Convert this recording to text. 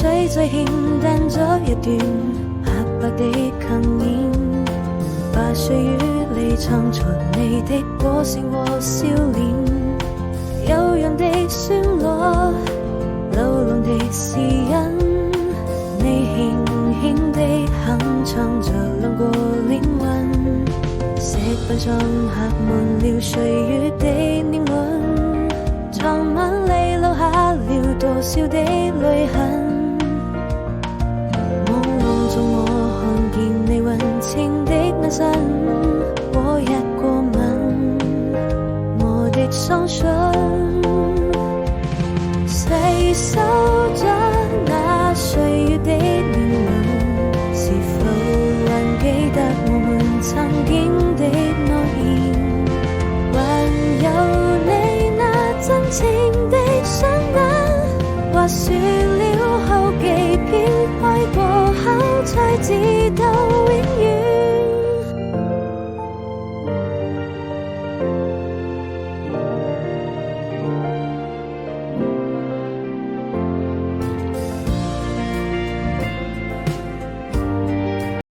水再欠淡咗一段白白的幸免，把歲月裏藏藏你的歌聲和笑臉，悠揚的旋律，流浪的詩音，你輕輕地哼唱着兩個靈魂，石板上刻滿了歲月的年輪，藏晚裏留下了多少的淚痕。朦朧中我看見你溫情的眼神和一個吻，我的雙唇細數着那歲月的年輪，是否還記得我們曾經的諾言，還有你那真情的雙眼，或說了好幾遍，愛過後才知道